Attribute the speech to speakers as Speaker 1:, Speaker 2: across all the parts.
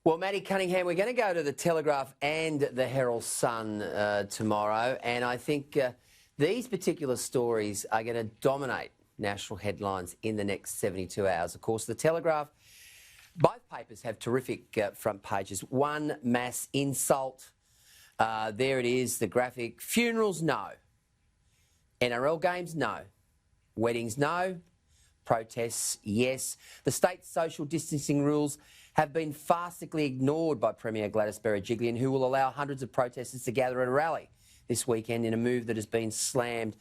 Speaker 1: Well, Matty Cunningham, we're going to go to the Telegraph and the Herald Sun tomorrow, and I think these particular stories are going to dominate national headlines in the next 72 hours. Of course, the Telegraph, both papers have terrific front pages. One mass insult. There it is, the graphic. Funerals, no. NRL games, no. Weddings, no. Protests, yes. The state's social distancing rules have been farcically ignored by Premier Gladys Berejiklian, who will allow hundreds of protesters to gather at a rally this weekend in a move that has been slammed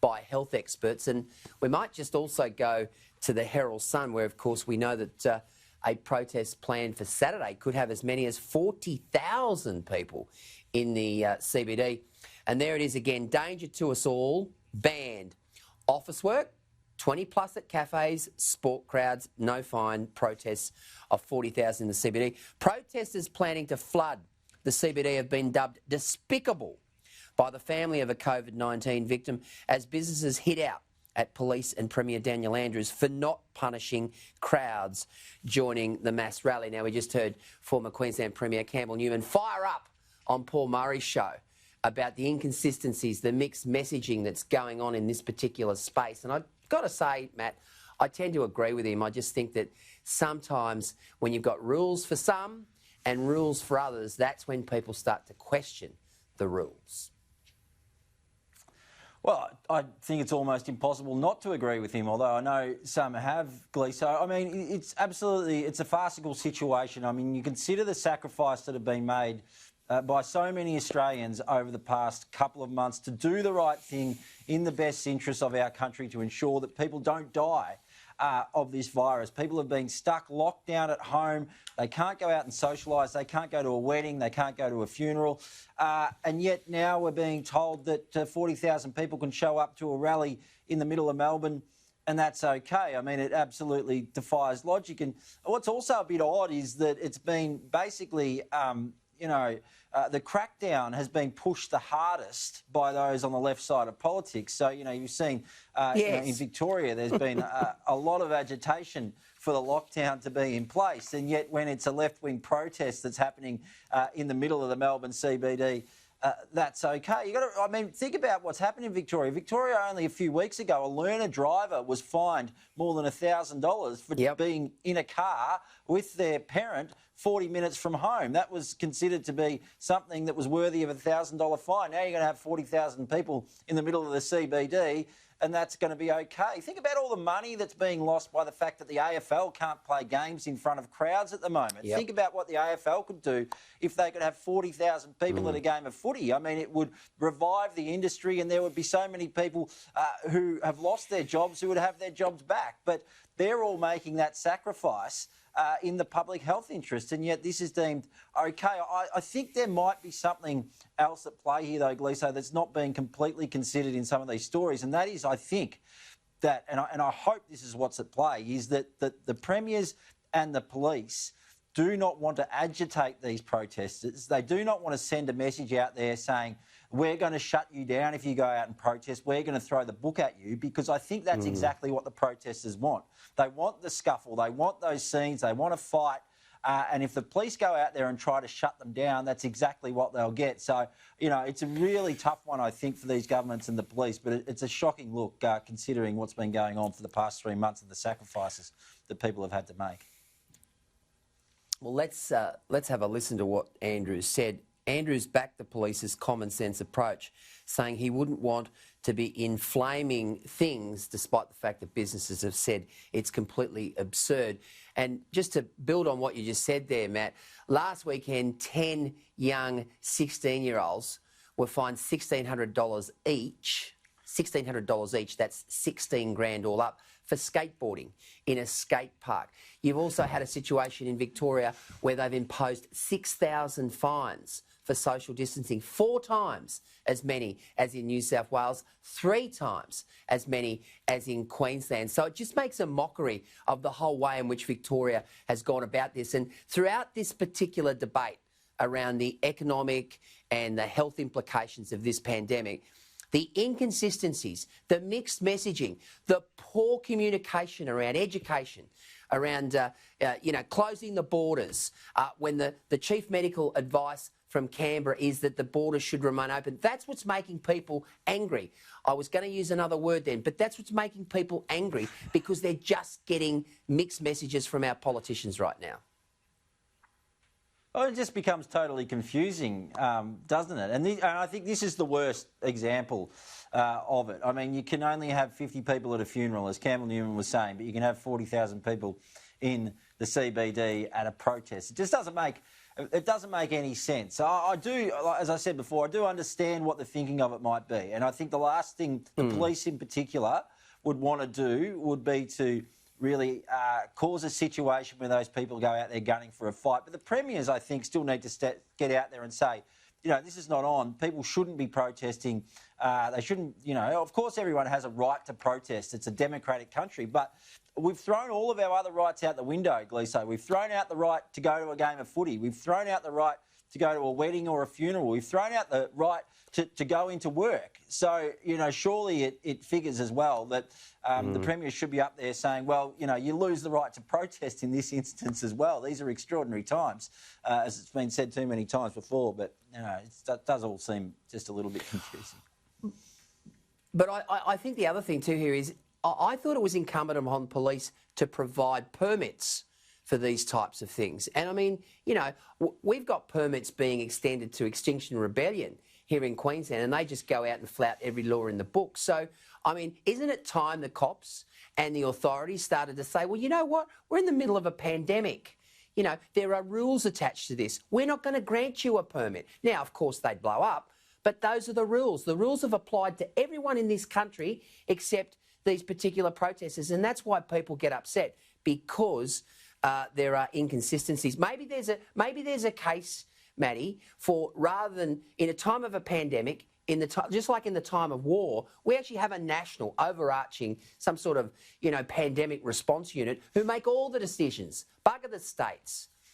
Speaker 1: by health experts. And we might just also go to the Herald Sun, where, of course, we know that a protest planned for Saturday could have as many as 40,000 people in the CBD. And there it is again, danger to us all, banned. Office work, 20 plus at cafes, sport crowds, no fine, protests of 40,000 in the CBD. Protesters planning to flood the CBD have been dubbed despicable by the family of a COVID-19 victim as businesses hit out at police and Premier Daniel Andrews for not punishing crowds joining the mass rally. Now, we just heard former Queensland Premier Campbell Newman fire up on Paul Murray's show about the inconsistencies, the mixed messaging that's going on in this particular space. And I've got to say, Matt, I tend to agree with him. I just think that sometimes when you've got rules for some and rules for others, that's when people start to question the rules.
Speaker 2: Well, I think it's almost impossible not to agree with him, although I know some have, Glee. So, I mean, it's a farcical situation. I mean, you consider the sacrifice that have been made by so many Australians over the past couple of months to do the right thing in the best interests of our country to ensure that people don't die of this virus. People have been stuck, locked down at home. They can't go out and socialise. They can't go to a wedding. They can't go to a funeral. And yet now we're being told that 40,000 people can show up to a rally in the middle of Melbourne, and that's okay. I mean, it absolutely defies logic. And what's also a bit odd is that it's been basically the crackdown has been pushed the hardest by those on the left side of politics. So, you've seen in Victoria there's been a lot of agitation for the lockdown to be in place. And yet when it's a left-wing protest that's happening in the middle of the Melbourne CBD, that's okay. Think about what's happened in Victoria. Victoria, only a few weeks ago, a learner driver was fined more than $1,000 for being in a car with their parent 40 minutes from home. That was considered to be something that was worthy of a $1,000 fine. Now you're going to have 40,000 people in the middle of the CBD, and that's going to be okay. Think about all the money that's being lost by the fact that the AFL can't play games in front of crowds at the moment. Think about what the AFL could do if they could have 40,000 people at a game of footy. I mean, it would revive the industry, and there would be so many people who have lost their jobs who would have their jobs back. But they're all making that sacrifice in the public health interest, and yet this is deemed okay. I think there might be something else at play here, though, Gleeso, that's not being completely considered in some of these stories, and that is, I think, that, and I hope this is what's at play, is that the premiers and the police do not want to agitate these protesters. They do not want to send a message out there saying, we're going to shut you down if you go out and protest, we're going to throw the book at you, because I think that's exactly what the protesters want. They want the scuffle, they want those scenes, they want to fight, and if the police go out there and try to shut them down, that's exactly what they'll get. So, it's a really tough one, I think, for these governments and the police, but it's a shocking look considering what's been going on for the past 3 months and the sacrifices that people have had to make.
Speaker 1: Well, let's have a listen to what Andrews said. Andrews backed the police's common sense approach, saying he wouldn't want to be inflaming things despite the fact that businesses have said it's completely absurd. And just to build on what you just said there, Matt, last weekend 10 young 16-year-olds were fined $1,600 each. $1,600 each, that's 16 grand all up, for skateboarding in a skate park. You've also had a situation in Victoria where they've imposed 6,000 fines for social distancing, 4 times as many as in New South Wales, 3 times as many as in Queensland. So it just makes a mockery of the whole way in which Victoria has gone about this. And throughout this particular debate around the economic and the health implications of this pandemic, the inconsistencies, the mixed messaging, the poor communication around education, around closing the borders, when the chief medical advice from Canberra is that the borders should remain open. That's what's making people angry. I was going to use another word then, but that's what's making people angry, because they're just getting mixed messages from our politicians right now.
Speaker 2: Well, it just becomes totally confusing, doesn't it? And I think this is the worst example of it. I mean, you can only have 50 people at a funeral, as Campbell Newman was saying, but you can have 40,000 people in the CBD at a protest. It just doesn't make any sense. I do, as I said before, I do understand what the thinking of it might be. And I think the last thing the police in particular would want to do would be to really cause a situation where those people go out there gunning for a fight. But the premiers, I think, still need to get out there and say, this is not on. People shouldn't be protesting. They shouldn't, of course everyone has a right to protest. It's a democratic country. But we've thrown all of our other rights out the window, Gleeso. We've thrown out the right to go to a game of footy. We've thrown out the right to go to a wedding or a funeral. We've thrown out the right to go into work. So, surely it figures as well that the Premier should be up there saying, well, you lose the right to protest in this instance as well. These are extraordinary times, as it's been said too many times before, but, it does all seem just a little bit confusing.
Speaker 1: But I think the other thing too here is I thought it was incumbent upon police to provide permits for these types of things. And I mean, we've got permits being extended to Extinction Rebellion here in Queensland, and they just go out and flout every law in the book. So, I mean, isn't it time the cops and the authorities started to say, well, you know what? We're in the middle of a pandemic. There are rules attached to this. We're not going to grant you a permit. Now, of course, they'd blow up, but those are the rules. The rules have applied to everyone in this country except these particular protesters, and that's why people get upset, because there are inconsistencies. Maybe there's a case, Maddie, for rather than in a time of a pandemic, just like in the time of war, we actually have a national, overarching, some sort of, pandemic response unit who make all the decisions. Bugger the states.